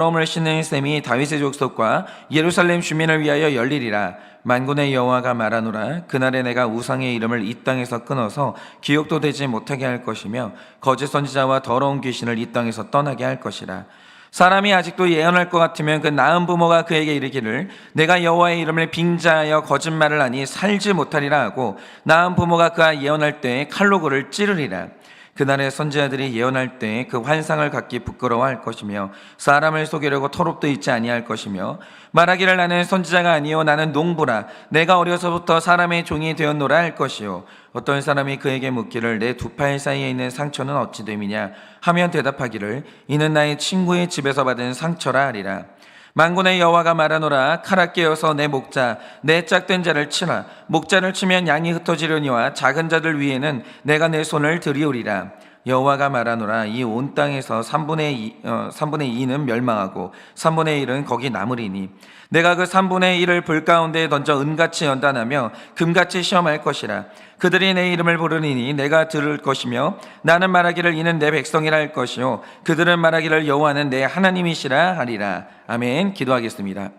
을 씻는 셈이 다윗의 족속과 예루살렘 주민을 위하여 열리리라. 만군의 여호와가 말하노라. 그날에 내가 우상의 이름을 이 땅에서 끊어서 기억도 되지 못하게 할 것이며 거짓 선지자와 더러운 귀신을 이 땅에서 떠나게 할 것이라. 사람이 아직도 예언할 것 같으면 그 나은 부모가 그에게 이르기를 내가 여호와의 이름을 빙자하여 거짓말을 하니 살지 못하리라 하고 나은 부모가 그가 예언할 때에 칼로 그를 찌르리라. 그날에 선지자들이 예언할 때 그 환상을 갖기 부끄러워할 것이며 사람을 속이려고 토롭도 있지 아니할 것이며 말하기를 나는 선지자가 아니요 나는 농부라 내가 어려서부터 사람의 종이 되었노라 할 것이요 어떤 사람이 그에게 묻기를 내 두 팔 사이에 있는 상처는 어찌 됨이냐 하면 대답하기를 이는 나의 친구의 집에서 받은 상처라 하리라. 만군의 여호와가 말하노라. 칼아 깨어서 내 목자 내 짝된 자를 치라. 목자를 치면 양이 흩어지려니와 작은 자들 위에는 내가 내 손을 들이우리라. 여호와가 말하노라. 이 온 땅에서 3분의 2는 멸망하고 3분의 1은 거기 남으리니 내가 그 3분의 1을 불 가운데에 던져 은같이 연단하며 금같이 시험할 것이라. 그들이 내 이름을 부르니 내가 들을 것이며 나는 말하기를 이는 내 백성이라 할 것이요 그들은 말하기를 여호와는 내 하나님이시라 하리라. 아멘. 기도하겠습니다.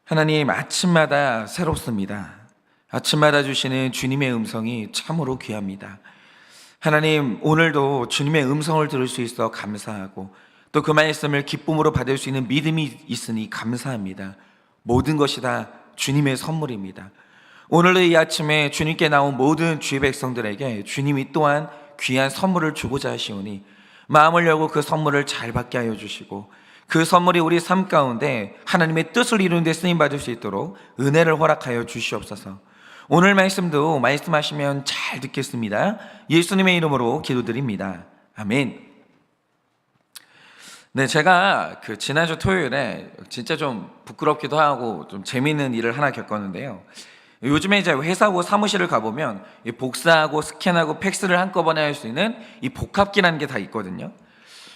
하나님, 아침마다 새롭습니다. 아침마다 주시는 주님의 음성이 참으로 귀합니다. 하나님, 오늘도 주님의 음성을 들을 수 있어 감사하고 또 그 말씀을 기쁨으로 받을 수 있는 믿음이 있으니 감사합니다. 모든 것이 다 주님의 선물입니다. 오늘도 이 아침에 주님께 나온 모든 주의 백성들에게 주님이 또한 귀한 선물을 주고자 하시오니 마음을 열고 그 선물을 잘 받게 하여 주시고 그 선물이 우리 삶 가운데 하나님의 뜻을 이루는 데 쓰임받을 수 있도록 은혜를 허락하여 주시옵소서. 오늘 말씀도 말씀하시면 잘 듣겠습니다. 예수님의 이름으로 기도드립니다. 아멘. 네, 제가 지난주 토요일에 진짜 좀 부끄럽기도 하고 좀 재미있는 일을 하나 겪었는데요. 요즘에 이제 회사하고 사무실을 가보면 복사하고 스캔하고 팩스를 한꺼번에 할 수 있는 이 복합기라는 게 다 있거든요.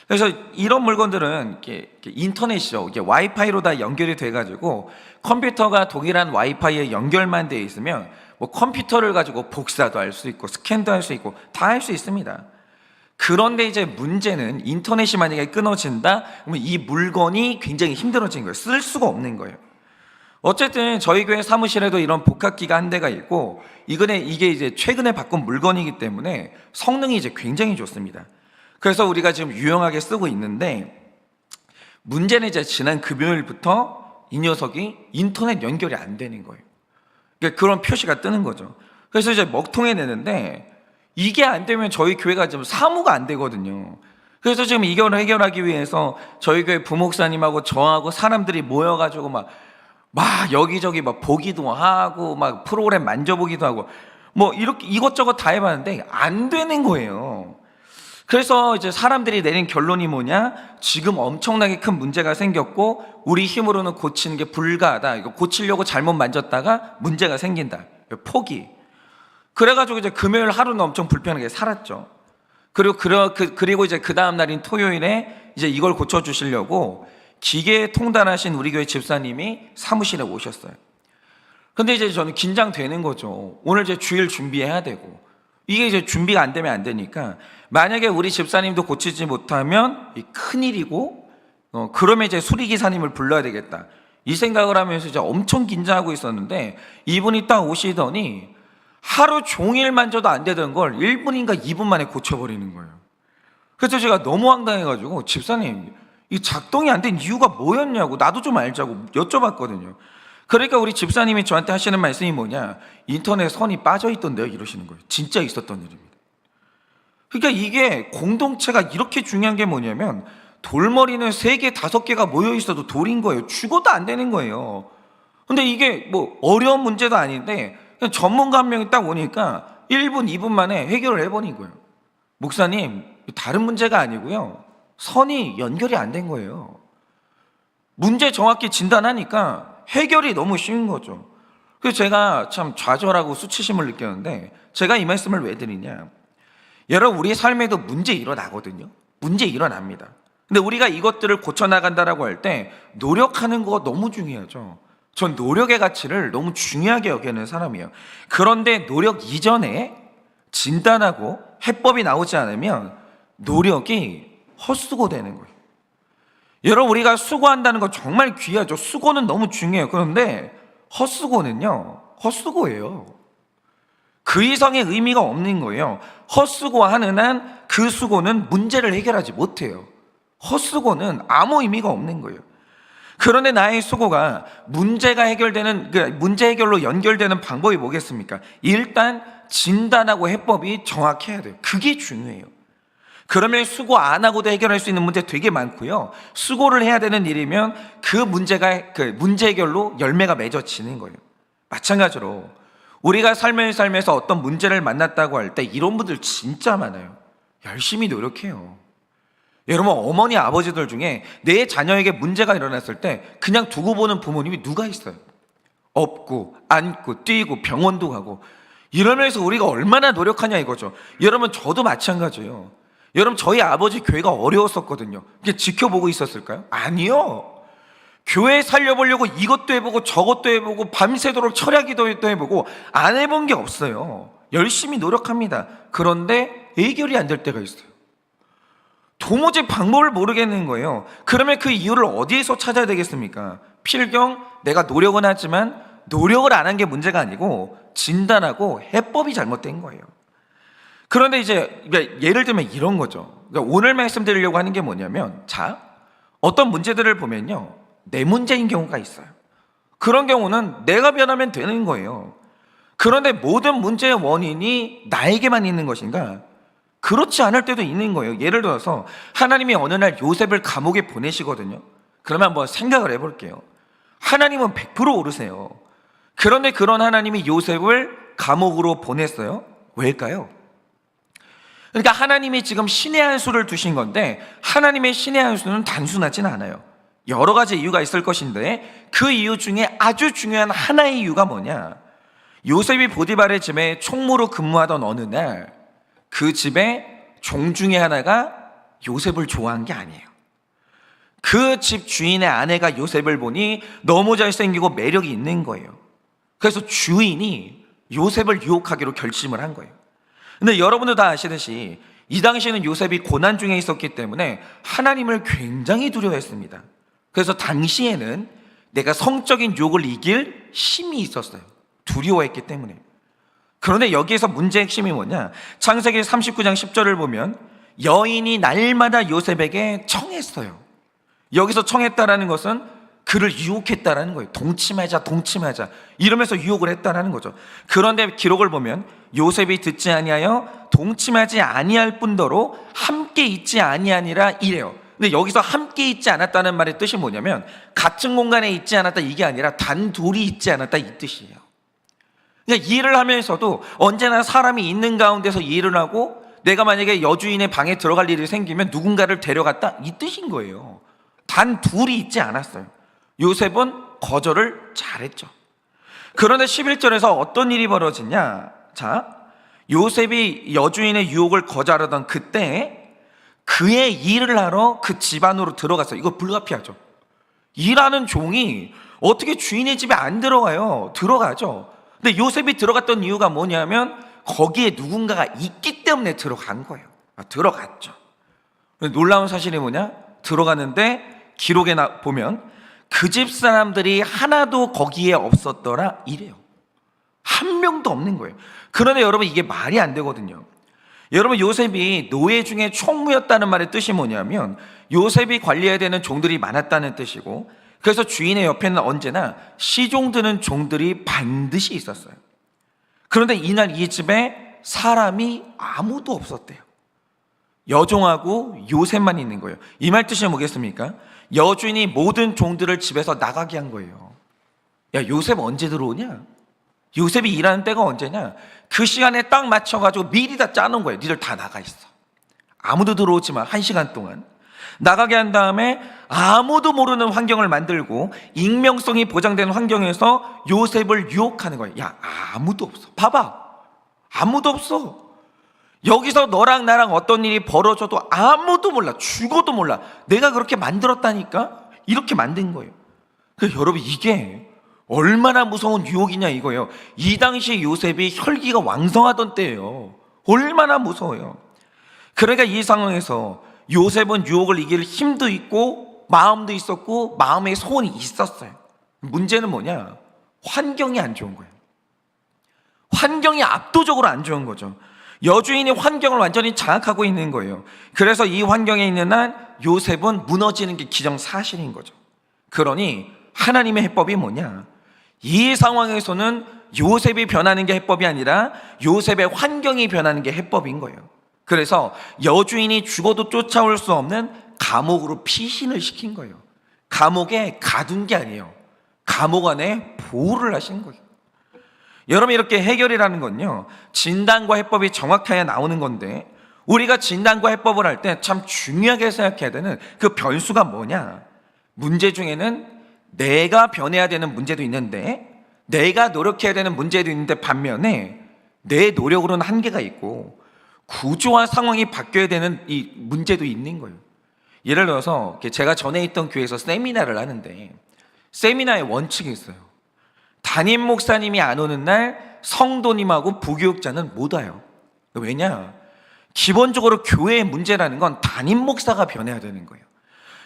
그래서 이런 물건들은 이렇게 인터넷이죠. 이게 와이파이로 다 연결이 돼가지고 컴퓨터가 동일한 와이파이에 연결만 되어 있으면 뭐 컴퓨터를 가지고 복사도 할 수 있고 스캔도 할 수 있고 다 할 수 있습니다. 그런데 이제 문제는 인터넷이 만약에 끊어진다 그러면 이 물건이 굉장히 힘들어진 거예요. 쓸 수가 없는 거예요. 어쨌든 저희 교회 사무실에도 이런 복합기가 한 대가 있고 이게 이제 최근에 바꾼 물건이기 때문에 성능이 이제 굉장히 좋습니다. 그래서 우리가 지금 유용하게 쓰고 있는데 문제는 이제 지난 금요일부터 이 녀석이 인터넷 연결이 안 되는 거예요. 그러니까 그런 표시가 뜨는 거죠. 그래서 이제 먹통에 내는데 이게 안 되면 저희 교회가 지금 사무가 안 되거든요. 그래서 지금 이걸 해결하기 위해서 저희 교회 부목사님하고 저하고 사람들이 모여가지고 막 여기저기 막 보기도 하고 막 프로그램 만져보기도 하고 뭐 이렇게 이것저것 다 해봤는데 안 되는 거예요. 그래서 이제 사람들이 내린 결론이 뭐냐? 지금 엄청나게 큰 문제가 생겼고 우리 힘으로는 고치는 게 불가하다. 이거 고치려고 잘못 만졌다가 문제가 생긴다. 포기. 그래가지고 이제 금요일 하루는 엄청 불편하게 살았죠. 그리고 이제 그 다음 날인 토요일에 이제 이걸 고쳐주시려고 기계에 통달하신 우리 교회 집사님이 사무실에 오셨어요. 근데 이제 저는 긴장되는 거죠. 오늘 이제 주일 준비해야 되고 이게 이제 준비가 안 되면 안 되니까 만약에 우리 집사님도 고치지 못하면 큰일이고 그러면 이제 수리기사님을 불러야 되겠다 이 생각을 하면서 이제 엄청 긴장하고 있었는데 이분이 딱 오시더니 하루 종일 만져도 안 되던 걸 1분인가 2분 만에 고쳐버리는 거예요. 그래서 제가 너무 황당해가지고 집사님 이 작동이 안 된 이유가 뭐였냐고 나도 좀 알자고 여쭤봤거든요. 그러니까 우리 집사님이 저한테 하시는 말씀이 뭐냐, 인터넷 선이 빠져있던데요 이러시는 거예요. 진짜 있었던 일입니다. 그러니까 이게 공동체가 이렇게 중요한 게 뭐냐면 돌머리는 3개 5개가 모여 있어도 돌인 거예요. 죽어도 안 되는 거예요. 근데 이게 뭐 어려운 문제도 아닌데 그냥 전문가 한 명이 딱 오니까 1분 2분 만에 해결을 해버린 거예요. 목사님 다른 문제가 아니고요, 선이 연결이 안 된 거예요. 문제 정확히 진단하니까 해결이 너무 쉬운 거죠. 그래서 제가 참 좌절하고 수치심을 느꼈는데 제가 이 말씀을 왜 드리냐, 여러분 우리 삶에도 문제 일어나거든요. 문제 일어납니다. 근데 우리가 이것들을 고쳐나간다라고 할 때 노력하는 거 너무 중요하죠. 전 노력의 가치를 너무 중요하게 여기는 사람이에요. 그런데 노력 이전에 진단하고 해법이 나오지 않으면 노력이 헛수고되는 거예요. 여러분, 우리가 수고한다는 거 정말 귀하죠. 수고는 너무 중요해요. 그런데 헛수고는요, 헛수고예요. 그 이상의 의미가 없는 거예요. 헛수고하는 한 그 수고는 문제를 해결하지 못해요. 헛수고는 아무 의미가 없는 거예요. 그런데 나의 수고가 문제가 해결되는, 문제 해결로 연결되는 방법이 뭐겠습니까? 일단 진단하고 해법이 정확해야 돼요. 그게 중요해요. 그러면 수고 안 하고도 해결할 수 있는 문제 되게 많고요. 수고를 해야 되는 일이면 그 문제가, 그 문제 해결로 열매가 맺어지는 거예요. 마찬가지로 우리가 삶을 살면서 어떤 문제를 만났다고 할 때 이런 분들 진짜 많아요. 열심히 노력해요. 여러분, 어머니 아버지들 중에 내 자녀에게 문제가 일어났을 때 그냥 두고 보는 부모님이 누가 있어요? 업고 안고 뛰고 병원도 가고. 이러면서 우리가 얼마나 노력하냐 이거죠. 여러분, 저도 마찬가지예요. 여러분, 저희 아버지 교회가 어려웠었거든요. 그게 지켜보고 있었을까요? 아니요. 교회 살려보려고 이것도 해보고 저것도 해보고 밤새도록 철야기도도 해보고 안 해본 게 없어요. 열심히 노력합니다. 그런데 해결이 안 될 때가 있어요. 도무지 방법을 모르겠는 거예요. 그러면 그 이유를 어디에서 찾아야 되겠습니까? 필경 내가 노력은 하지만 노력을 안 한 게 문제가 아니고 진단하고 해법이 잘못된 거예요. 그런데 이제 예를 들면 이런 거죠. 그러니까 오늘 말씀드리려고 하는 게 뭐냐면, 자, 어떤 문제들을 보면요, 내 문제인 경우가 있어요. 그런 경우는 내가 변하면 되는 거예요. 그런데 모든 문제의 원인이 나에게만 있는 것인가? 그렇지 않을 때도 있는 거예요. 예를 들어서 하나님이 어느 날 요셉을 감옥에 보내시거든요. 그러면 한번 생각을 해볼게요. 하나님은 100% 오르세요. 그런데 그런 하나님이 요셉을 감옥으로 보냈어요. 왜일까요? 그러니까 하나님이 지금 신의 한 수를 두신 건데 하나님의 신의 한 수는 단순하진 않아요. 여러 가지 이유가 있을 것인데 그 이유 중에 아주 중요한 하나의 이유가 뭐냐? 요셉이 보디발의 집에 총무로 근무하던 어느 날 그 집에 종 중에 하나가 요셉을 좋아한 게 아니에요. 그 집 주인의 아내가 요셉을 보니 너무 잘생기고 매력이 있는 거예요. 그래서 주인이 요셉을 유혹하기로 결심을 한 거예요. 근데 여러분도 다 아시듯이 이 당시에는 요셉이 고난 중에 있었기 때문에 하나님을 굉장히 두려워했습니다. 그래서 당시에는 내가 성적인 유혹을 이길 힘이 있었어요. 두려워했기 때문에. 그런데 여기에서 문제의 핵심이 뭐냐? 창세기 39장 10절을 보면 여인이 날마다 요셉에게 청했어요. 여기서 청했다라는 것은 그를 유혹했다라는 거예요. 동침하자 동침하자 이러면서 유혹을 했다라는 거죠. 그런데 기록을 보면 요셉이 듣지 아니하여 동침하지 아니할 뿐더러 함께 있지 아니하니라 이래요. 근데 여기서 함께 있지 않았다는 말의 뜻이 뭐냐면 같은 공간에 있지 않았다 이게 아니라 단둘이 있지 않았다 이 뜻이에요. 그러니까 일을 하면서도 언제나 사람이 있는 가운데서 일을 하고 내가 만약에 여주인의 방에 들어갈 일이 생기면 누군가를 데려갔다 이 뜻인 거예요. 단 둘이 있지 않았어요. 요셉은 거절을 잘했죠. 그런데 11절에서 어떤 일이 벌어지냐? 자, 요셉이 여주인의 유혹을 거절하던 그때 그의 일을 하러 그 집 안으로 들어갔어요. 이거 불가피하죠. 일하는 종이 어떻게 주인의 집에 안 들어가요? 들어가죠. 근데 요셉이 들어갔던 이유가 뭐냐면 거기에 누군가가 있기 때문에 들어간 거예요. 들어갔죠. 놀라운 사실이 뭐냐? 들어갔는데 기록에 보면 그 집 사람들이 하나도 거기에 없었더라 이래요. 한 명도 없는 거예요. 그런데 여러분 이게 말이 안 되거든요. 여러분 요셉이 노예 중에 총무였다는 말의 뜻이 뭐냐면 요셉이 관리해야 되는 종들이 많았다는 뜻이고 그래서 주인의 옆에는 언제나 시종 드는 종들이 반드시 있었어요. 그런데 이날 이 집에 사람이 아무도 없었대요. 여종하고 요셉만 있는 거예요. 이 말 뜻이 뭐겠습니까? 여주인이 모든 종들을 집에서 나가게 한 거예요. 야, 요셉 언제 들어오냐? 요셉이 일하는 때가 언제냐? 그 시간에 딱 맞춰가지고 미리 다 짜놓은 거예요. 니들 다 나가 있어. 아무도 들어오지 마. 1시간 동안. 나가게 한 다음에 아무도 모르는 환경을 만들고 익명성이 보장된 환경에서 요셉을 유혹하는 거예요. 야, 아무도 없어. 봐봐. 아무도 없어. 여기서 너랑 나랑 어떤 일이 벌어져도 아무도 몰라. 죽어도 몰라. 내가 그렇게 만들었다니까? 이렇게 만든 거예요. 그래서 여러분 이게 얼마나 무서운 유혹이냐 이거예요. 이 당시 요셉이 혈기가 왕성하던 때예요. 얼마나 무서워요. 그러니까 이 상황에서 요셉은 유혹을 이길 힘도 있고 마음도 있었고 마음의 소원이 있었어요. 문제는 뭐냐? 환경이 안 좋은 거예요. 환경이 압도적으로 안 좋은 거죠. 여주인이 환경을 완전히 장악하고 있는 거예요. 그래서 이 환경에 있는 한 요셉은 무너지는 게 기정사실인 거죠. 그러니 하나님의 해법이 뭐냐? 이 상황에서는 요셉이 변하는 게 해법이 아니라 요셉의 환경이 변하는 게 해법인 거예요. 그래서 여주인이 죽어도 쫓아올 수 없는 감옥으로 피신을 시킨 거예요. 감옥에 가둔 게 아니에요. 감옥 안에 보호를 하신 거예요. 여러분, 이렇게 해결이라는 건요, 진단과 해법이 정확해야 나오는 건데, 우리가 진단과 해법을 할 때 참 중요하게 생각해야 되는 그 변수가 뭐냐? 문제 중에는 내가 변해야 되는 문제도 있는데, 내가 노력해야 되는 문제도 있는데, 반면에 내 노력으로는 한계가 있고 구조와 상황이 바뀌어야 되는 이 문제도 있는 거예요. 예를 들어서 제가 전에 있던 교회에서 세미나를 하는데, 세미나의 원칙이 있어요. 담임 목사님이 안 오는 날 성도님하고 부교육자는 못 와요. 왜냐? 기본적으로 교회의 문제라는 건 담임 목사가 변해야 되는 거예요.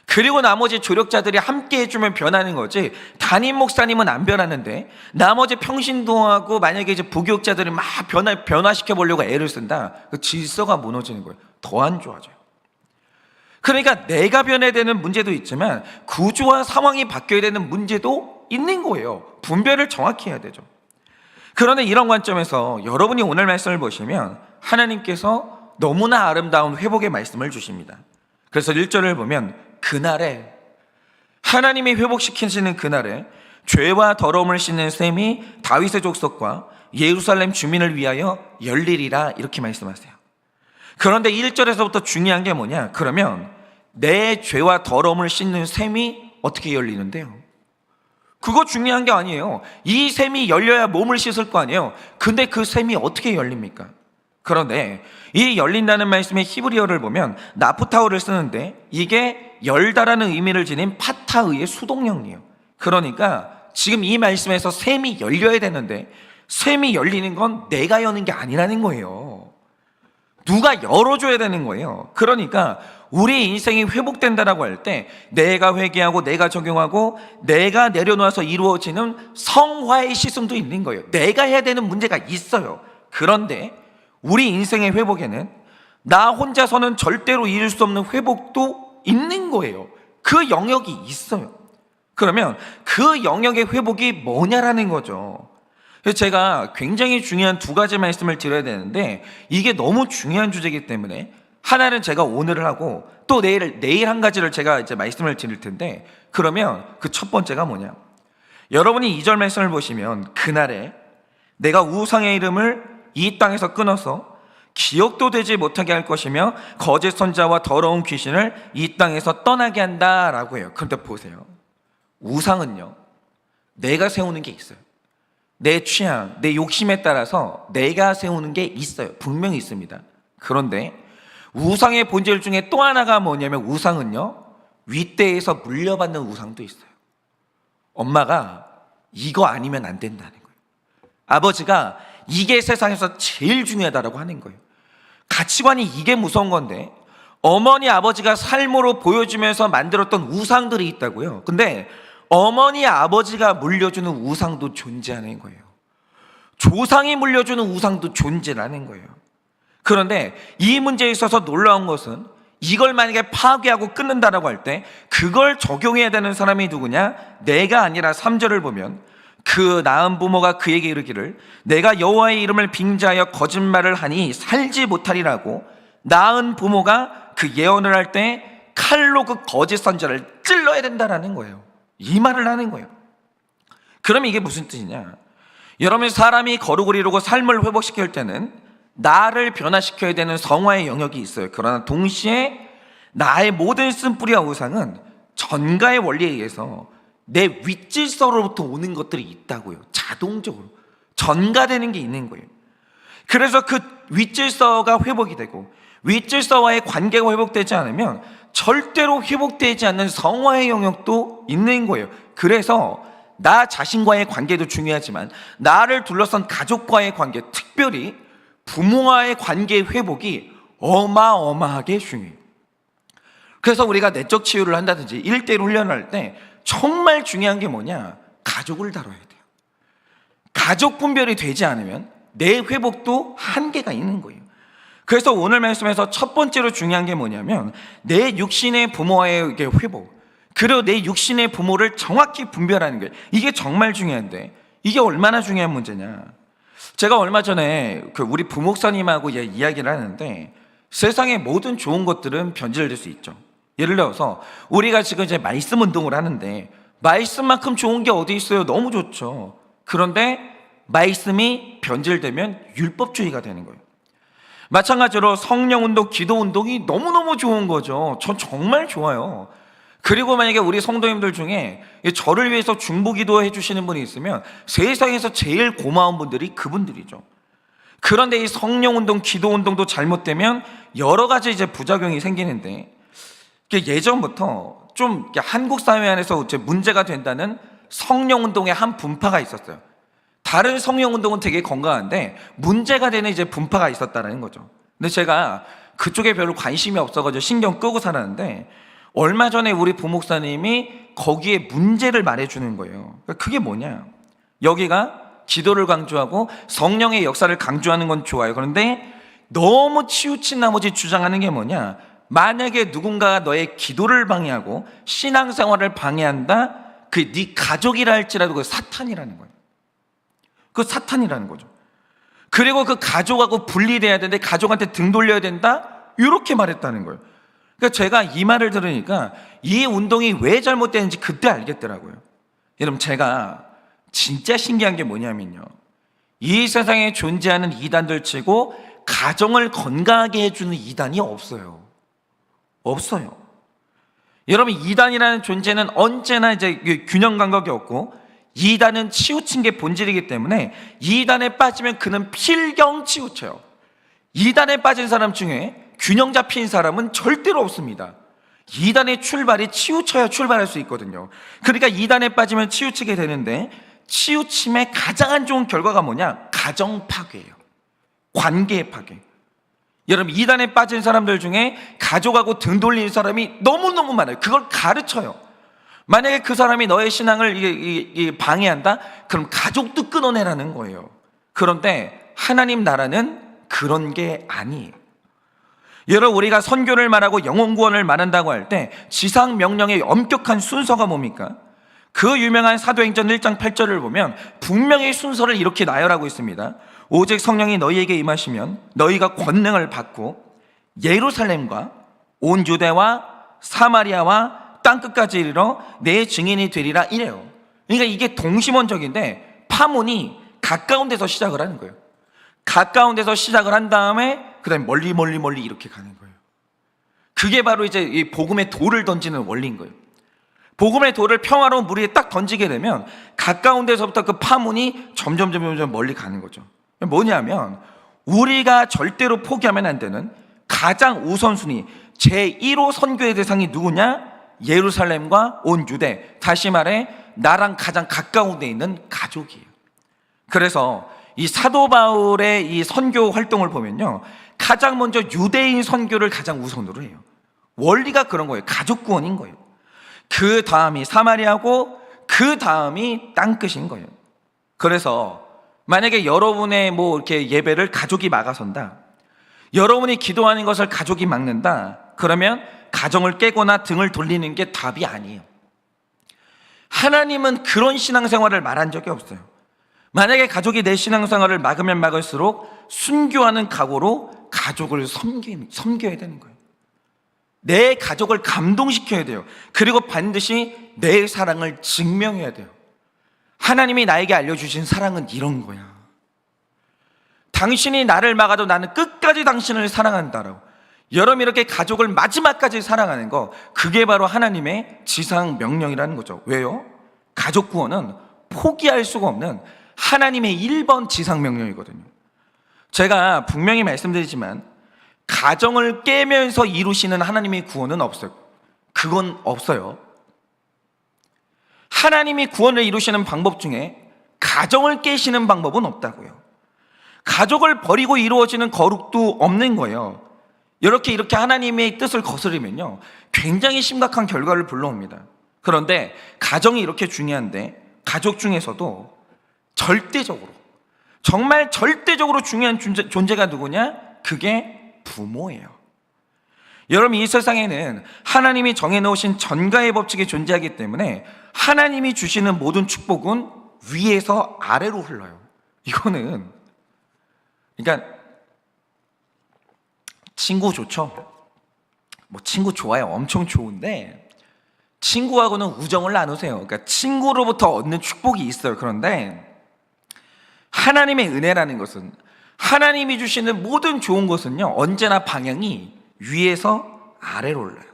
그리고 나머지 조력자들이 함께 해주면 변하는 거지, 담임 목사님은 안 변하는데 나머지 평신도하고 만약에 이제 부교육자들이 막 변화시켜 보려고 애를 쓴다, 그 질서가 무너지는 거예요. 더 안 좋아져요. 그러니까 내가 변해야 되는 문제도 있지만 구조와 상황이 바뀌어야 되는 문제도 있는 거예요. 분별을 정확히 해야 되죠. 그런데 이런 관점에서 여러분이 오늘 말씀을 보시면 하나님께서 너무나 아름다운 회복의 말씀을 주십니다. 그래서 1절을 보면, 그날에, 하나님이 회복시키시는 그날에 죄와 더러움을 씻는 셈이 다윗의 족속과 예루살렘 주민을 위하여 열리리라, 이렇게 말씀하세요. 그런데 1절에서부터 중요한 게 뭐냐? 그러면 내 죄와 더러움을 씻는 셈이 어떻게 열리는데요? 그거 중요한 게 아니에요. 이 셈이 열려야 몸을 씻을 거 아니에요. 근데 그 셈이 어떻게 열립니까? 그런데 이 열린다는 말씀의 히브리어를 보면 나프타우를 쓰는데, 이게 열다라는 의미를 지닌 파타의의 수동형이에요. 그러니까 지금 이 말씀에서 셈이 열려야 되는데, 셈이 열리는 건 내가 여는 게 아니라는 거예요. 누가 열어줘야 되는 거예요. 그러니까 우리 인생이 회복된다라고 할 때 내가 회개하고 내가 적용하고 내가 내려놓아서 이루어지는 성화의 시승도 있는 거예요. 내가 해야 되는 문제가 있어요. 그런데 우리 인생의 회복에는 나 혼자서는 절대로 이룰 수 없는 회복도 있는 거예요. 그 영역이 있어요. 그러면 그 영역의 회복이 뭐냐라는 거죠. 그래서 제가 굉장히 중요한 두 가지 말씀을 드려야 되는데, 이게 너무 중요한 주제이기 때문에 하나는 제가 오늘을 하고 또 내일 한 가지를 제가 이제 말씀을 드릴 텐데, 그러면 그 첫 번째가 뭐냐? 여러분이 2절 말씀을 보시면, 그날에 내가 우상의 이름을 이 땅에서 끊어서 기억도 되지 못하게 할 것이며 거짓 선자와 더러운 귀신을 이 땅에서 떠나게 한다라고 해요. 그런데 보세요. 우상은요, 내가 세우는 게 있어요. 내 취향, 내 욕심에 따라서 내가 세우는 게 있어요. 분명히 있습니다. 그런데 우상의 본질 중에 또 하나가 뭐냐면, 우상은요, 윗대에서 물려받는 우상도 있어요. 엄마가 이거 아니면 안 된다는 거예요. 아버지가 이게 세상에서 제일 중요하다고 하는 거예요. 가치관이 이게 무서운 건데, 어머니 아버지가 삶으로 보여주면서 만들었던 우상들이 있다고요. 근데 어머니 아버지가 물려주는 우상도 존재하는 거예요. 조상이 물려주는 우상도 존재하는 거예요. 그런데 이 문제에 있어서 놀라운 것은, 이걸 만약에 파괴하고 끊는다라고 할 때 그걸 적용해야 되는 사람이 누구냐? 내가 아니라 3절을 보면, 그 낳은 부모가 그에게 이르기를 내가 여호와의 이름을 빙자하여 거짓말을 하니 살지 못하리라고, 낳은 부모가 그 예언을 할 때 칼로 그 거짓 선자를 찔러야 된다라는 거예요. 이 말을 하는 거예요. 그럼 이게 무슨 뜻이냐? 여러분, 사람이 거룩을 이루고 삶을 회복시킬 때는 나를 변화시켜야 되는 성화의 영역이 있어요. 그러나 동시에 나의 모든 쓴뿌리와 우상은 전가의 원리에 의해서 내 윗질서로부터 오는 것들이 있다고요. 자동적으로 전가되는 게 있는 거예요. 그래서 그 윗질서가 회복이 되고 윗질서와의 관계가 회복되지 않으면 절대로 회복되지 않는 성화의 영역도 있는 거예요. 그래서 나 자신과의 관계도 중요하지만 나를 둘러싼 가족과의 관계, 특별히 부모와의 관계의 회복이 어마어마하게 중요해요. 그래서 우리가 내적 치유를 한다든지 1대1 훈련을 할 때 정말 중요한 게 뭐냐? 가족을 다뤄야 돼요. 가족 분별이 되지 않으면 내 회복도 한계가 있는 거예요. 그래서 오늘 말씀에서 첫 번째로 중요한 게 뭐냐면 내 육신의 부모와의 회복, 그리고 내 육신의 부모를 정확히 분별하는 거예요. 이게 정말 중요한데 이게 얼마나 중요한 문제냐? 제가 얼마 전에 우리 부목사님하고 이야기를 하는데 세상의 모든 좋은 것들은 변질될 수 있죠. 예를 들어서 우리가 지금 이제 말씀 운동을 하는데 말씀만큼 좋은 게 어디 있어요? 너무 좋죠. 그런데 말씀이 변질되면 율법주의가 되는 거예요. 마찬가지로 성령 운동, 기도 운동이 너무너무 좋은 거죠. 전 정말 좋아요. 그리고 만약에 우리 성도님들 중에 저를 위해서 중보 기도해 주시는 분이 있으면 세상에서 제일 고마운 분들이 그분들이죠. 그런데 이 성령 운동, 기도 운동도 잘못되면 여러 가지 이제 부작용이 생기는데 예전부터 좀 한국 사회 안에서 이제 문제가 된다는 성령 운동의 한 분파가 있었어요. 다른 성령 운동은 되게 건강한데 문제가 되는 이제 분파가 있었다는 거죠. 근데 제가 그쪽에 별로 관심이 없어가지고 신경 끄고 살았는데 얼마 전에 우리 부목사님이 거기에 문제를 말해주는 거예요. 그게 뭐냐? 여기가 기도를 강조하고 성령의 역사를 강조하는 건 좋아요. 그런데 너무 치우친 나머지 주장하는 게 뭐냐? 만약에 누군가가 너의 기도를 방해하고 신앙생활을 방해한다? 그 네 가족이라 할지라도 그 사탄이라는 거예요. 그 사탄이라는 거죠. 그리고 그 가족하고 분리돼야 되는데 가족한테 등 돌려야 된다? 이렇게 말했다는 거예요. 그러니까 제가 이 말을 들으니까 이 운동이 왜 잘못되는지 그때 알겠더라고요. 여러분, 제가 진짜 신기한 게 뭐냐면요, 이 세상에 존재하는 이단들 치고 가정을 건강하게 해주는 이단이 없어요. 없어요. 여러분, 이단이라는 존재는 언제나 이제 균형 감각이 없고 이단은 치우친 게 본질이기 때문에 이단에 빠지면 그는 필경 치우쳐요. 이단에 빠진 사람 중에 균형 잡힌 사람은 절대로 없습니다. 이단의 출발이 치우쳐야 출발할 수 있거든요. 그러니까 이단에 빠지면 치우치게 되는데 치우침의 가장 안 좋은 결과가 뭐냐? 가정 파괴예요. 관계 파괴. 여러분, 이단에 빠진 사람들 중에 가족하고 등 돌리는 사람이 너무너무 많아요. 그걸 가르쳐요. 만약에 그 사람이 너의 신앙을 방해한다? 그럼 가족도 끊어내라는 거예요. 그런데 하나님 나라는 그런 게 아니에요. 여러분, 우리가 선교를 말하고 영혼구원을 말한다고 할 때 지상 명령의 엄격한 순서가 뭡니까? 그 유명한 사도행전 1장 8절을 보면 분명히 순서를 이렇게 나열하고 있습니다. 오직 성령이 너희에게 임하시면 너희가 권능을 받고 예루살렘과 온 유대와 사마리아와 땅끝까지 이르러 내 증인이 되리라 이래요. 그러니까 이게 동심원적인데 파문이 가까운 데서 시작을 하는 거예요. 가까운 데서 시작을 한 다음에 그 다음에 멀리 이렇게 가는 거예요. 그게 바로 이제 이 복음의 돌을 던지는 원리인 거예요. 복음의 돌을 평화로운 물 위에 딱 던지게 되면 가까운 데서부터 그 파문이 점점 멀리 가는 거죠. 뭐냐면 우리가 절대로 포기하면 안 되는 가장 우선순위 제1호 선교의 대상이 누구냐? 예루살렘과 온 유대, 다시 말해 나랑 가장 가까운 데 있는 가족이에요. 그래서 이 사도 바울의 이 선교 활동을 보면요, 가장 먼저 유대인 선교를 가장 우선으로 해요. 원리가 그런 거예요. 가족 구원인 거예요. 그 다음이 사마리아고 그 다음이 땅끝인 거예요. 그래서 만약에 여러분의 이렇게 예배를 가족이 막아선다, 여러분이 기도하는 것을 가족이 막는다, 그러면 가정을 깨거나 등을 돌리는 게 답이 아니에요. 하나님은 그런 신앙생활을 말한 적이 없어요. 만약에 가족이 내 신앙생활을 막으면 막을수록 순교하는 각오로 가족을 섬겨야 되는 거예요. 내 가족을 감동시켜야 돼요. 그리고 반드시 내 사랑을 증명해야 돼요. 하나님이 나에게 알려주신 사랑은 이런 거야. 당신이 나를 막아도 나는 끝까지 당신을 사랑한다라고. 여러분, 이렇게 가족을 마지막까지 사랑하는 거, 그게 바로 하나님의 지상 명령이라는 거죠. 왜요? 가족 구원은 포기할 수가 없는 하나님의 1번 지상 명령이거든요. 제가 분명히 말씀드리지만 가정을 깨면서 이루시는 하나님의 구원은 없어요. 그건 없어요. 하나님이 구원을 이루시는 방법 중에 가정을 깨시는 방법은 없다고요. 가족을 버리고 이루어지는 거룩도 없는 거예요. 이렇게 하나님의 뜻을 거스르면요, 굉장히 심각한 결과를 불러옵니다. 그런데 가정이 이렇게 중요한데 가족 중에서도 절대적으로, 정말 절대적으로 중요한 존재가 누구냐? 그게 부모예요. 여러분, 이 세상에는 하나님이 정해놓으신 전가의 법칙이 존재하기 때문에 하나님이 주시는 모든 축복은 위에서 아래로 흘러요. 이거는, 그러니까 친구 좋죠? 뭐 친구 좋아요. 엄청 좋은데 친구하고는 우정을 나누세요. 그러니까 친구로부터 얻는 축복이 있어요. 그런데 하나님의 은혜라는 것은, 하나님이 주시는 모든 좋은 것은요, 언제나 방향이 위에서 아래로 올라요.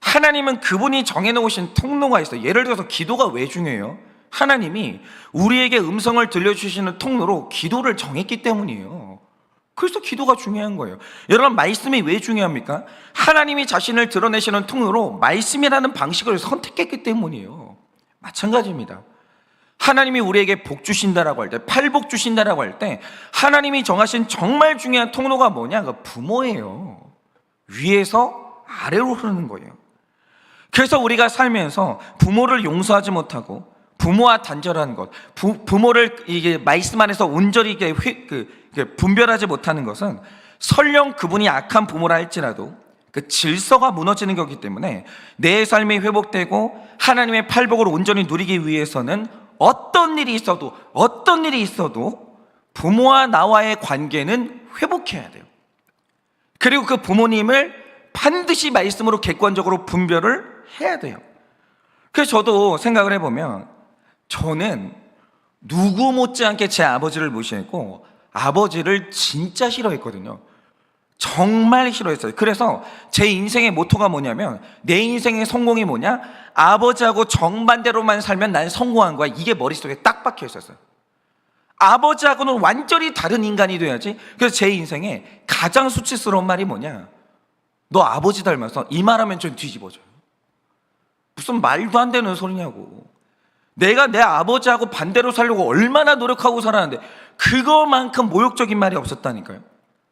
하나님은 그분이 정해놓으신 통로가 있어요. 예를 들어서 기도가 왜 중요해요? 하나님이 우리에게 음성을 들려주시는 통로로 기도를 정했기 때문이에요. 그래서 기도가 중요한 거예요. 여러분, 말씀이 왜 중요합니까? 하나님이 자신을 드러내시는 통로로 말씀이라는 방식을 선택했기 때문이에요. 마찬가지입니다. 하나님이 우리에게 복 주신다라고 할 때, 팔복 주신다라고 할 때 하나님이 정하신 정말 중요한 통로가 뭐냐? 그 부모예요. 위에서 아래로 흐르는 거예요. 그래서 우리가 살면서 부모를 용서하지 못하고 부모와 단절한 것, 부모를 이게 말씀 안에서 온전히 분별하지 못하는 것은 설령 그분이 악한 부모라 할지라도 그 질서가 무너지는 거기 때문에 내 삶이 회복되고 하나님의 팔복을 온전히 누리기 위해서는 어떤 일이 있어도 부모와 나와의 관계는 회복해야 돼요. 그리고 그 부모님을 반드시 말씀으로 객관적으로 분별을 해야 돼요. 그래서 저도 생각을 해보면 저는 누구 못지않게 제 아버지를 무시했고 아버지를 진짜 싫어했거든요. 정말 싫어했어요. 그래서 제 인생의 모토가 뭐냐면, 내 인생의 성공이 뭐냐? 아버지하고 정반대로만 살면 난 성공한 거야. 이게 머릿속에 딱 박혀 있었어요. 아버지하고는 완전히 다른 인간이 돼야지. 그래서 제 인생에 가장 수치스러운 말이 뭐냐? 너 아버지 닮아서, 이 말하면 전 뒤집어져요. 무슨 말도 안 되는 소리냐고. 내가 내 아버지하고 반대로 살려고 얼마나 노력하고 살았는데 그거만큼 모욕적인 말이 없었다니까요.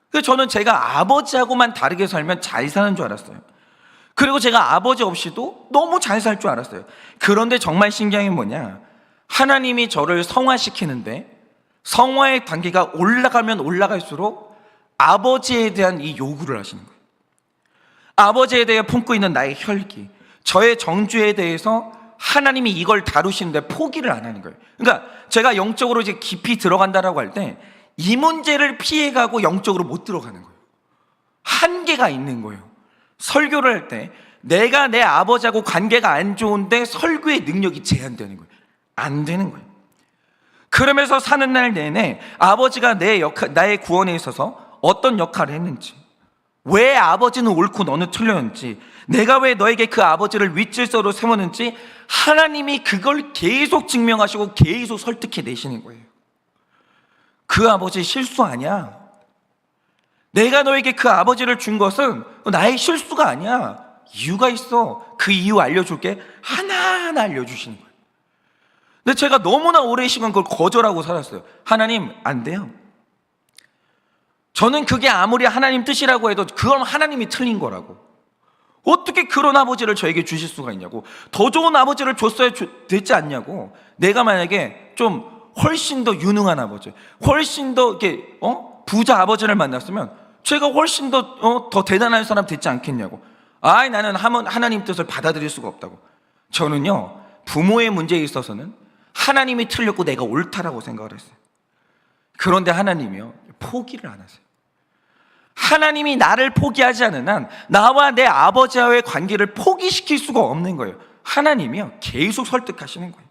그래서 저는 제가 아버지하고만 다르게 살면 잘 사는 줄 알았어요. 그리고 제가 아버지 없이도 너무 잘 살 줄 알았어요. 그런데 정말 신기한 게 뭐냐? 하나님이 저를 성화시키는데 성화의 단계가 올라가면 올라갈수록 아버지에 대한 이 요구를 하시는 거예요. 아버지에 대해 품고 있는 나의 혈기, 저의 정죄에 대해서 하나님이 이걸 다루시는데 포기를 안 하는 거예요. 그러니까 제가 영적으로 이제 깊이 들어간다라고 할 때 이 문제를 피해가고 영적으로 못 들어가는 거예요. 한계가 있는 거예요. 설교를 할 때 내가 내 아버지하고 관계가 안 좋은데 설교의 능력이 제한되는 거예요. 안 되는 거예요. 그러면서 사는 날 내내 아버지가 나의 구원에 있어서 어떤 역할을 했는지, 왜 아버지는 옳고 너는 틀렸는지, 내가 왜 너에게 그 아버지를 윗질서로 세웠는지 하나님이 그걸 계속 증명하시고 계속 설득해 내시는 거예요. 그 아버지 실수 아니야. 내가 너에게 그 아버지를 준 것은 나의 실수가 아니야. 이유가 있어. 그 이유 알려줄게. 하나하나 알려주시는 거예요. 근데 제가 너무나 오랜 시간 그걸 거절하고 살았어요. 하나님, 안 돼요. 저는 그게 아무리 하나님 뜻이라고 해도 그건 하나님이 틀린 거라고. 어떻게 그런 아버지를 저에게 주실 수가 있냐고. 더 좋은 아버지를 줬어야 됐지 않냐고. 내가 만약에 좀 훨씬 더 유능한 아버지, 훨씬 더 이렇게 부자 아버지를 만났으면 제가 훨씬 더 대단한 사람 됐지 않겠냐고. 나는 하나님 뜻을 받아들일 수가 없다고. 저는요, 부모의 문제에 있어서는 하나님이 틀렸고 내가 옳다라고 생각을 했어요. 그런데 하나님이요, 포기를 안 하세요. 하나님이 나를 포기하지 않은 한 나와 내 아버지와의 관계를 포기시킬 수가 없는 거예요. 하나님이요, 계속 설득하시는 거예요.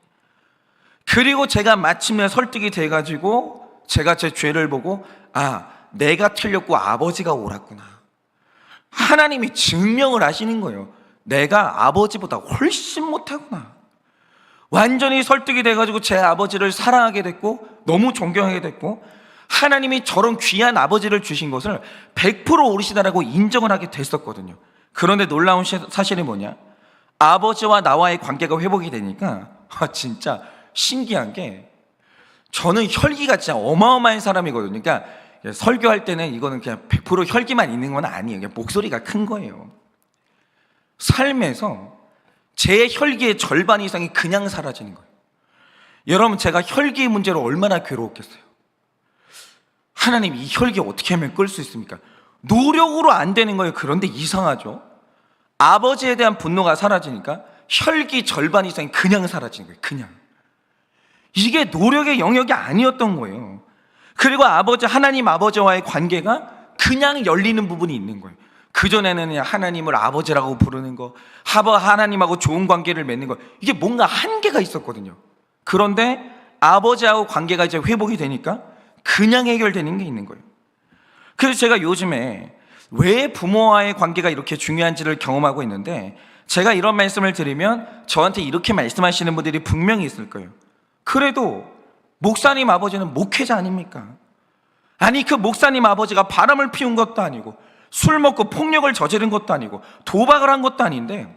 그리고 제가 마침내 설득이 돼가지고 제가 제 죄를 보고 내가 틀렸고 아버지가 옳았구나. 하나님이 증명을 하시는 거예요. 내가 아버지보다 훨씬 못하구나. 완전히 설득이 돼가지고 제 아버지를 사랑하게 됐고 너무 존경하게 됐고, 하나님이 저런 귀한 아버지를 주신 것을 100% 옳으시다라고 인정을 하게 됐었거든요. 그런데 놀라운 사실이 뭐냐? 아버지와 나와의 관계가 회복이 되니까 진짜 신기한 게, 저는 혈기가 진짜 어마어마한 사람이거든요. 그러니까 설교할 때는 이거는 그냥 100% 혈기만 있는 건 아니에요. 그냥 목소리가 큰 거예요. 삶에서 제 혈기의 절반 이상이 그냥 사라지는 거예요. 여러분, 제가 혈기의 문제로 얼마나 괴로웠겠어요. 하나님, 이 혈기 어떻게 하면 끌 수 있습니까? 노력으로 안 되는 거예요. 그런데 이상하죠. 아버지에 대한 분노가 사라지니까 혈기 절반 이상이 그냥 사라지는 거예요. 그냥. 이게 노력의 영역이 아니었던 거예요. 그리고 하나님 아버지와의 관계가 그냥 열리는 부분이 있는 거예요. 그전에는 그냥 하나님을 아버지라고 부르는 거, 하나님하고 좋은 관계를 맺는 거, 이게 뭔가 한계가 있었거든요. 그런데 아버지하고 관계가 이제 회복이 되니까 그냥 해결되는 게 있는 거예요. 그래서 제가 요즘에 왜 부모와의 관계가 이렇게 중요한지를 경험하고 있는데, 제가 이런 말씀을 드리면 저한테 이렇게 말씀하시는 분들이 분명히 있을 거예요. 그래도 목사님 아버지는 목회자 아닙니까? 아니, 그 목사님 아버지가 바람을 피운 것도 아니고 술 먹고 폭력을 저지른 것도 아니고 도박을 한 것도 아닌데,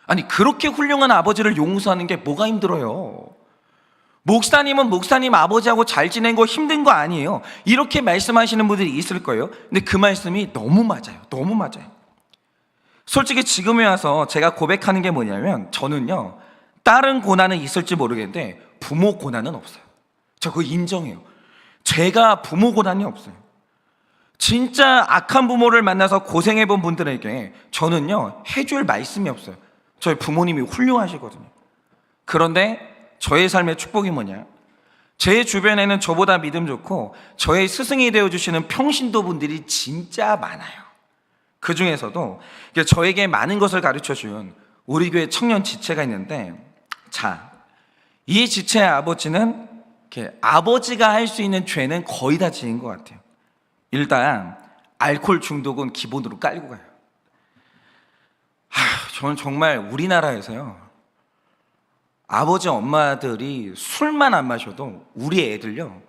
아니 그렇게 훌륭한 아버지를 용서하는 게 뭐가 힘들어요? 목사님은 목사님 아버지하고 잘 지낸 거 힘든 거 아니에요. 이렇게 말씀하시는 분들이 있을 거예요. 근데 그 말씀이 너무 맞아요. 너무 맞아요. 솔직히 지금에 와서 제가 고백하는 게 뭐냐면, 저는요, 다른 고난은 있을지 모르겠는데 부모 고난은 없어요. 저 그거 인정해요. 제가 부모 고난이 없어요. 진짜 악한 부모를 만나서 고생해 본 분들에게 저는요, 해줄 말씀이 없어요. 저희 부모님이 훌륭하시거든요. 그런데 저의 삶의 축복이 뭐냐? 제 주변에는 저보다 믿음 좋고 저의 스승이 되어주시는 평신도 분들이 진짜 많아요. 그 중에서도 저에게 많은 것을 가르쳐준 우리 교회 청년 지체가 있는데, 자, 이 지체의 아버지는 아버지가 할 수 있는 죄는 거의 다 지은 것 같아요. 일단 알코올 중독은 기본으로 깔고 가요. 저는 정말 우리나라에서요, 아버지 엄마들이 술만 안 마셔도 우리 애들요,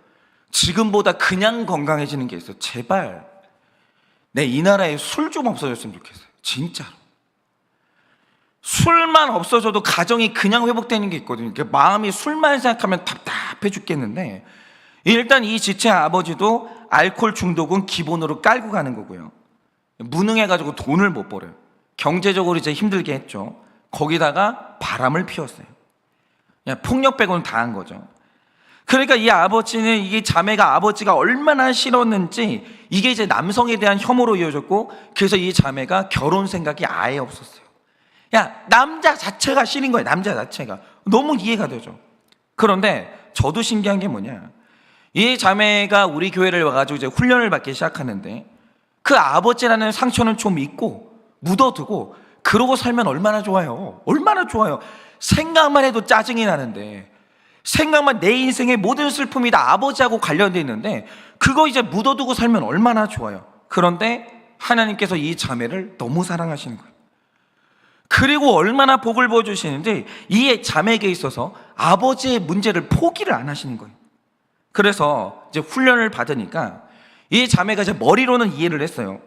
지금보다 그냥 건강해지는 게 있어요. 제발 이 나라에 술 좀 없어졌으면 좋겠어요. 진짜로. 술만 없어져도 가정이 그냥 회복되는 게 있거든요. 마음이 술만 생각하면 답답해 죽겠는데, 일단 이 지체 아버지도 알코올 중독은 기본으로 깔고 가는 거고요. 무능해가지고 돈을 못 벌어요. 경제적으로 이제 힘들게 했죠. 거기다가 바람을 피웠어요. 그냥 폭력 빼고는 다 한 거죠. 그러니까 이 아버지는, 이게 자매가 아버지가 얼마나 싫었는지 이게 이제 남성에 대한 혐오로 이어졌고, 그래서 이 자매가 결혼 생각이 아예 없었어요. 남자 자체가 싫은 거예요. 남자 자체가. 너무 이해가 되죠. 그런데 저도 신기한 게 뭐냐, 이 자매가 우리 교회를 와가지고 이제 훈련을 받기 시작하는데, 그 아버지라는 상처는 좀 잊고 묻어두고 그러고 살면 얼마나 좋아요. 얼마나 좋아요. 생각만 해도 짜증이 나는데, 생각만, 내 인생의 모든 슬픔이 다 아버지하고 관련되어 있는데 그거 이제 묻어두고 살면 얼마나 좋아요. 그런데 하나님께서 이 자매를 너무 사랑하시는 거예요. 그리고 얼마나 복을 부어주시는지 이 자매에게 있어서 아버지의 문제를 포기를 안 하시는 거예요. 그래서 이제 훈련을 받으니까 이 자매가 이제 머리로는 이해를 했어요.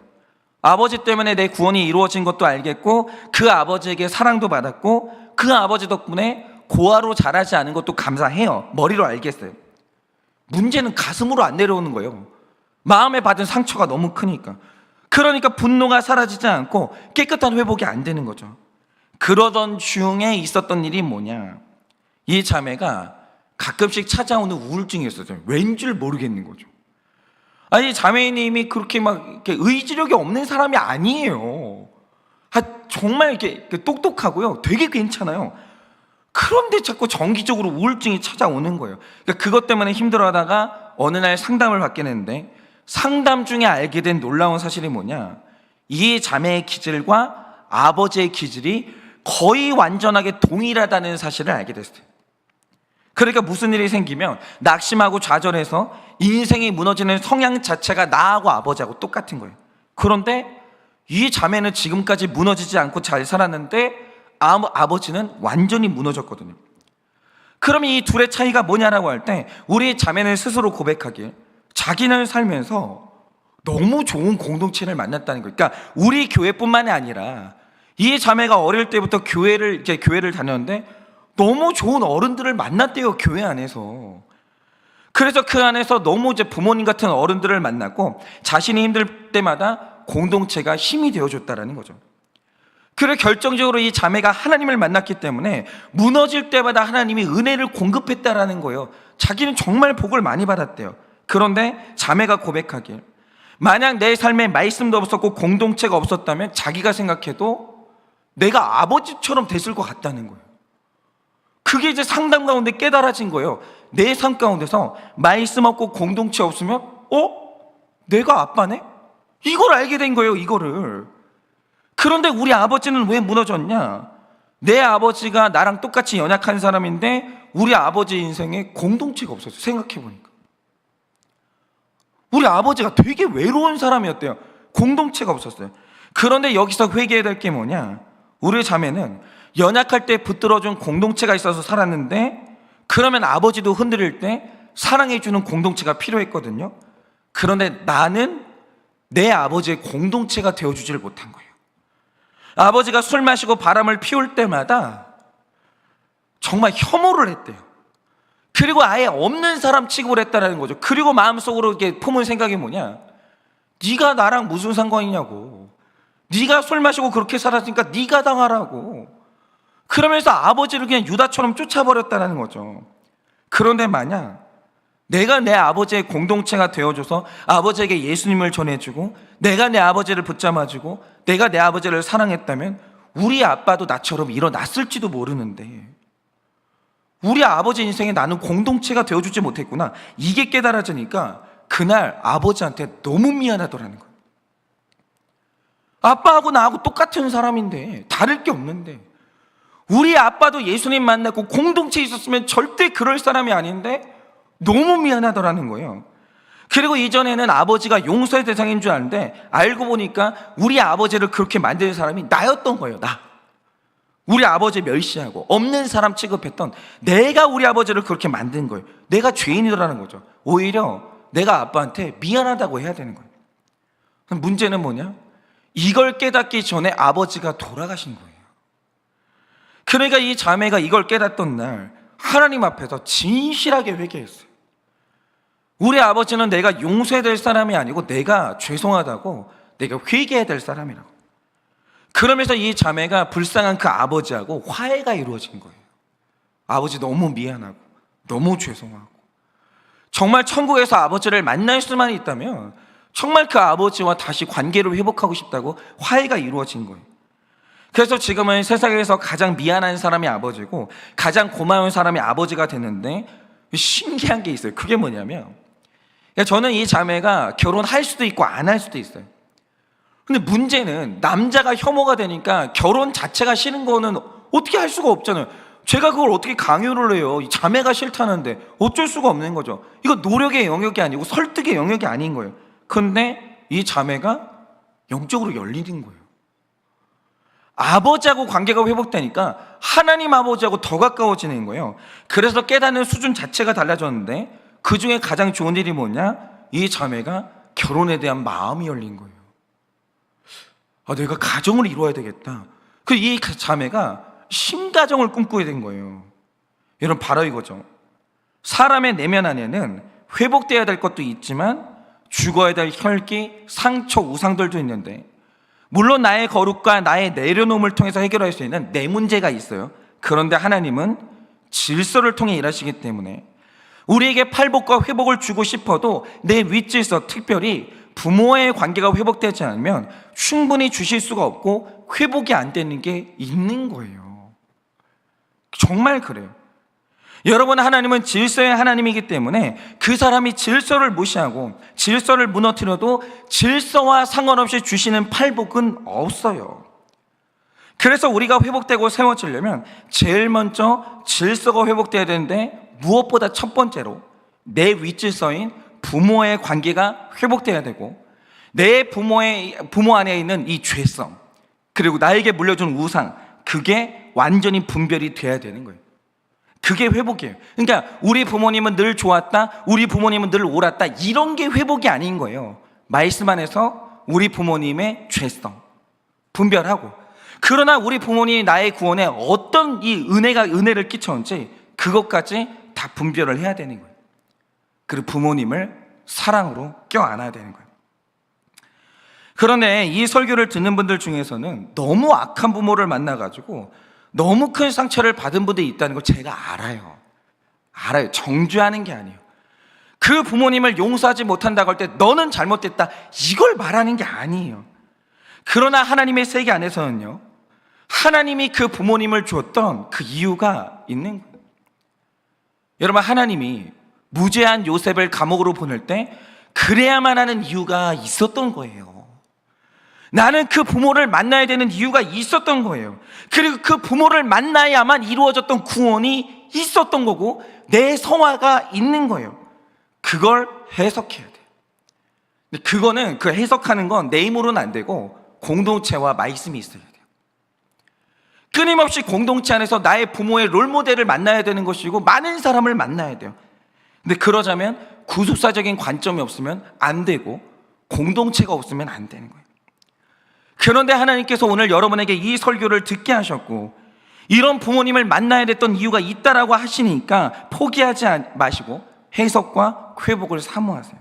아버지 때문에 내 구원이 이루어진 것도 알겠고, 그 아버지에게 사랑도 받았고, 그 아버지 덕분에 고아로 자라지 않은 것도 감사해요. 머리로 알겠어요. 문제는 가슴으로 안 내려오는 거예요. 마음에 받은 상처가 너무 크니까. 그러니까 분노가 사라지지 않고 깨끗한 회복이 안 되는 거죠. 그러던 중에 있었던 일이 뭐냐, 이 자매가 가끔씩 찾아오는 우울증이 있었어요. 왠줄 모르겠는 거죠. 아니, 자매님이 그렇게 막 이렇게 의지력이 없는 사람이 아니에요. 정말 이렇게 똑똑하고요, 되게 괜찮아요. 그런데 자꾸 정기적으로 우울증이 찾아오는 거예요. 그러니까 그것 때문에 힘들어하다가 어느 날 상담을 받게 됐는데, 상담 중에 알게 된 놀라운 사실이 뭐냐, 이 자매의 기질과 아버지의 기질이 거의 완전하게 동일하다는 사실을 알게 됐어요. 그러니까 무슨 일이 생기면 낙심하고 좌절해서 인생이 무너지는 성향 자체가 나하고 아버지하고 똑같은 거예요. 그런데 이 자매는 지금까지 무너지지 않고 잘 살았는데 아버지는 완전히 무너졌거든요. 그러면 이 둘의 차이가 뭐냐라고 할 때, 우리 자매는 스스로 고백하길, 자기는 살면서 너무 좋은 공동체를 만났다는 거예요. 그러니까 우리 교회뿐만이 아니라 이 자매가 어릴 때부터 교회를 다녔는데 너무 좋은 어른들을 만났대요, 교회 안에서. 그래서 그 안에서 너무 이제 부모님 같은 어른들을 만났고, 자신이 힘들 때마다 공동체가 힘이 되어줬다라는 거죠. 그래 결정적으로 이 자매가 하나님을 만났기 때문에 무너질 때마다 하나님이 은혜를 공급했다라는 거예요. 자기는 정말 복을 많이 받았대요. 그런데 자매가 고백하길, 만약 내 삶에 말씀도 없었고 공동체가 없었다면 자기가 생각해도 내가 아버지처럼 됐을 것 같다는 거예요. 그게 이제 상담 가운데 깨달아진 거예요. 내 삶 가운데서 말씀 없고 공동체 없으면 내가 아빠네? 이걸 알게 된 거예요, 이거를. 그런데 우리 아버지는 왜 무너졌냐? 내 아버지가 나랑 똑같이 연약한 사람인데 우리 아버지 인생에 공동체가 없었어요. 생각해보니까 우리 아버지가 되게 외로운 사람이었대요. 공동체가 없었어요. 그런데 여기서 회개해야 될 게 뭐냐? 우리 자매는 연약할 때 붙들어준 공동체가 있어서 살았는데, 그러면 아버지도 흔들릴 때 사랑해주는 공동체가 필요했거든요. 그런데 나는 내 아버지의 공동체가 되어주지를 못한 거예요. 아버지가 술 마시고 바람을 피울 때마다 정말 혐오를 했대요. 그리고 아예 없는 사람 취급을 했다는 거죠. 그리고 마음속으로 이렇게 품은 생각이 뭐냐? 네가 나랑 무슨 상관이냐고. 네가 술 마시고 그렇게 살았으니까 네가 당하라고. 그러면서 아버지를 그냥 유다처럼 쫓아버렸다는 거죠. 그런데 만약 내가 내 아버지의 공동체가 되어줘서 아버지에게 예수님을 전해주고 내가 내 아버지를 붙잡아주고 내가 내 아버지를 사랑했다면 우리 아빠도 나처럼 일어났을지도 모르는데, 우리 아버지 인생에 나는 공동체가 되어주지 못했구나, 이게 깨달아지니까 그날 아버지한테 너무 미안하더라는 거예요. 아빠하고 나하고 똑같은 사람인데, 다를 게 없는데, 우리 아빠도 예수님 만나고 공동체에 있었으면 절대 그럴 사람이 아닌데 너무 미안하더라는 거예요. 그리고 이전에는 아버지가 용서의 대상인 줄 아는데 알고 보니까 우리 아버지를 그렇게 만드는 사람이 나였던 거예요. 나. 우리 아버지 멸시하고 없는 사람 취급했던 내가 우리 아버지를 그렇게 만든 거예요. 내가 죄인이더라는 거죠. 오히려 내가 아빠한테 미안하다고 해야 되는 거예요. 그럼 문제는 뭐냐? 이걸 깨닫기 전에 아버지가 돌아가신 거예요. 그러니까 이 자매가 이걸 깨닫던 날 하나님 앞에서 진실하게 회개했어요. 우리 아버지는 내가 용서해야 될 사람이 아니고 내가 죄송하다고, 내가 회개해야 될 사람이라고. 그러면서 이 자매가 불쌍한 그 아버지하고 화해가 이루어진 거예요. 아버지 너무 미안하고 너무 죄송하고, 정말 천국에서 아버지를 만날 수만 있다면 정말 그 아버지와 다시 관계를 회복하고 싶다고 화해가 이루어진 거예요. 그래서 지금은 세상에서 가장 미안한 사람이 아버지고 가장 고마운 사람이 아버지가 됐는데, 신기한 게 있어요. 그게 뭐냐면, 저는 이 자매가 결혼할 수도 있고 안 할 수도 있어요. 근데 문제는 남자가 혐오가 되니까 결혼 자체가 싫은 거는 어떻게 할 수가 없잖아요. 제가 그걸 어떻게 강요를 해요? 이 자매가 싫다는데 어쩔 수가 없는 거죠. 이거 노력의 영역이 아니고 설득의 영역이 아닌 거예요. 근데 이 자매가 영적으로 열리는 거예요. 아버지하고 관계가 회복되니까 하나님 아버지하고 더 가까워지는 거예요. 그래서 깨닫는 수준 자체가 달라졌는데, 그 중에 가장 좋은 일이 뭐냐? 이 자매가 결혼에 대한 마음이 열린 거예요. 내가 가정을 이루어야 되겠다. 이 자매가 신가정을 꿈꾸게 된 거예요. 여러분, 바로 이거죠. 사람의 내면 안에는 회복돼야 될 것도 있지만 죽어야 될 혈기, 상처, 우상들도 있는데, 물론 나의 거룩과 나의 내려놓음을 통해서 해결할 수 있는 내 문제가 있어요. 그런데 하나님은 질서를 통해 일하시기 때문에 우리에게 팔복과 회복을 주고 싶어도 내 윗질서, 특별히 부모와의 관계가 회복되지 않으면 충분히 주실 수가 없고 회복이 안 되는 게 있는 거예요. 정말 그래요. 여러분, 하나님은 질서의 하나님이기 때문에 그 사람이 질서를 무시하고 질서를 무너뜨려도 질서와 상관없이 주시는 팔복은 없어요. 그래서 우리가 회복되고 세워지려면 제일 먼저 질서가 회복돼야 되는데, 무엇보다 첫 번째로 내 윗질서인 부모의 관계가 회복돼야 되고, 내 부모 안에 있는 이 죄성, 그리고 나에게 물려준 우상, 그게 완전히 분별이 돼야 되는 거예요. 그게 회복이에요. 그러니까 우리 부모님은 늘 좋았다, 우리 부모님은 늘 옳았다, 이런 게 회복이 아닌 거예요. 말씀 안에서 우리 부모님의 죄성 분별하고, 그러나 우리 부모님이 나의 구원에 어떤 이 은혜를 끼쳤는지 그것까지 다 분별을 해야 되는 거예요. 그리고 부모님을 사랑으로 껴안아야 되는 거예요. 그런데 이 설교를 듣는 분들 중에서는 너무 악한 부모를 만나가지고 너무 큰 상처를 받은 분들이 있다는 걸 제가 알아요. 정죄하는 게 아니에요. 그 부모님을 용서하지 못한다고 할 때 너는 잘못됐다, 이걸 말하는 게 아니에요. 그러나 하나님의 세계 안에서는요, 하나님이 그 부모님을 줬던 그 이유가 있는 거예요. 여러분, 하나님이 무죄한 요셉을 감옥으로 보낼 때 그래야만 하는 이유가 있었던 거예요. 나는 그 부모를 만나야 되는 이유가 있었던 거예요. 그리고 그 부모를 만나야만 이루어졌던 구원이 있었던 거고 내 성화가 있는 거예요. 그걸 해석해야 돼요. 근데 그거는, 그 해석하는 건 내 힘으로는 안 되고 공동체와 말씀이 있어야 돼요. 끊임없이 공동체 안에서 나의 부모의 롤모델을 만나야 되는 것이고 많은 사람을 만나야 돼요. 근데 그러자면 구속사적인 관점이 없으면 안 되고 공동체가 없으면 안 되는 거예요. 그런데 하나님께서 오늘 여러분에게 이 설교를 듣게 하셨고 이런 부모님을 만나야 됐던 이유가 있다라고 하시니까 포기하지 마시고 해석과 회복을 사모하세요.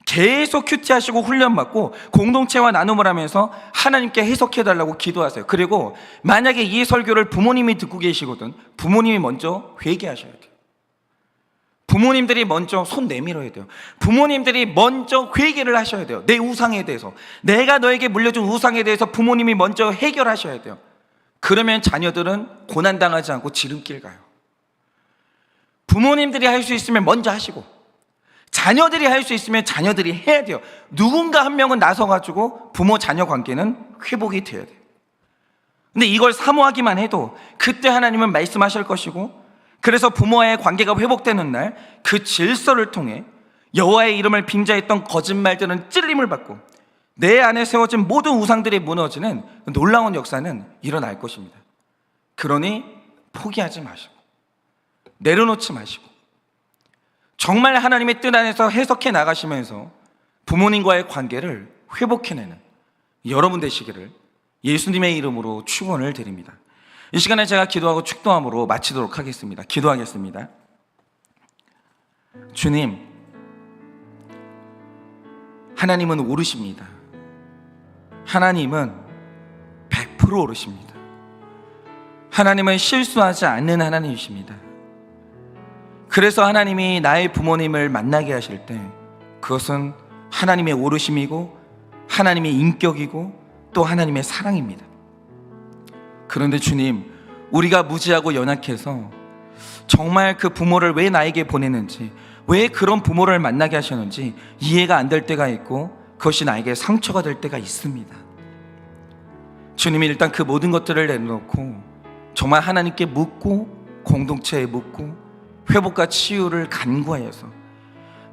계속 큐티하시고 훈련받고 공동체와 나눔을 하면서 하나님께 해석해달라고 기도하세요. 그리고 만약에 이 설교를 부모님이 듣고 계시거든, 부모님이 먼저 회개하셔야 돼요. 부모님들이 먼저 손 내밀어야 돼요. 부모님들이 먼저 회개를 하셔야 돼요. 내 우상에 대해서, 내가 너에게 물려준 우상에 대해서 부모님이 먼저 해결하셔야 돼요. 그러면 자녀들은 고난당하지 않고 지름길 가요. 부모님들이 할 수 있으면 먼저 하시고 자녀들이 할 수 있으면 자녀들이 해야 돼요. 누군가 한 명은 나서가지고 부모 자녀 관계는 회복이 돼야 돼요. 근데 이걸 사모하기만 해도 그때 하나님은 말씀하실 것이고, 그래서 부모와의 관계가 회복되는 날 그 질서를 통해 여호와의 이름을 빙자했던 거짓말들은 찔림을 받고 내 안에 세워진 모든 우상들이 무너지는 놀라운 역사는 일어날 것입니다. 그러니 포기하지 마시고 내려놓지 마시고 정말 하나님의 뜻 안에서 해석해 나가시면서 부모님과의 관계를 회복해내는 여러분 되시기를 예수님의 이름으로 축원을 드립니다. 이 시간에 제가 기도하고 축도함으로 마치도록 하겠습니다. 기도하겠습니다. 주님, 하나님은 오르십니다. 하나님은 100% 오르십니다. 하나님은 실수하지 않는 하나님이십니다. 그래서 하나님이 나의 부모님을 만나게 하실 때 그것은 하나님의 오르심이고 하나님의 인격이고 또 하나님의 사랑입니다. 그런데 주님, 우리가 무지하고 연약해서 정말 그 부모를 왜 나에게 보내는지, 왜 그런 부모를 만나게 하셨는지 이해가 안 될 때가 있고 그것이 나에게 상처가 될 때가 있습니다. 주님이 일단 그 모든 것들을 내려놓고 정말 하나님께 묻고 공동체에 묻고 회복과 치유를 간구하여서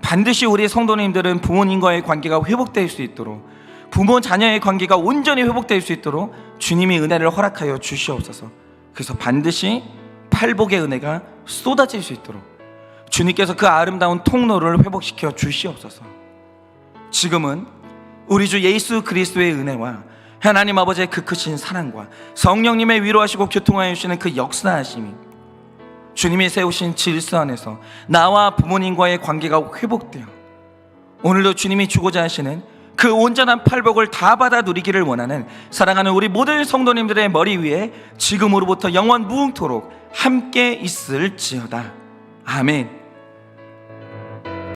반드시 우리 성도님들은 부모님과의 관계가 회복될 수 있도록, 부모 자녀의 관계가 온전히 회복될 수 있도록 주님이 은혜를 허락하여 주시옵소서. 그래서 반드시 팔복의 은혜가 쏟아질 수 있도록 주님께서 그 아름다운 통로를 회복시켜 주시옵소서. 지금은 우리 주 예수 그리스도의 은혜와 하나님 아버지의 그 크신 사랑과 성령님의 위로하시고 교통하여 주시는 그 역사하심이 주님이 세우신 질서 안에서 나와 부모님과의 관계가 회복되어 오늘도 주님이 주고자 하시는 그 온전한 팔복을 다 받아 누리기를 원하는 사랑하는 우리 모든 성도님들의 머리 위에 지금으로부터 영원 무궁토록 함께 있을지어다. 아멘.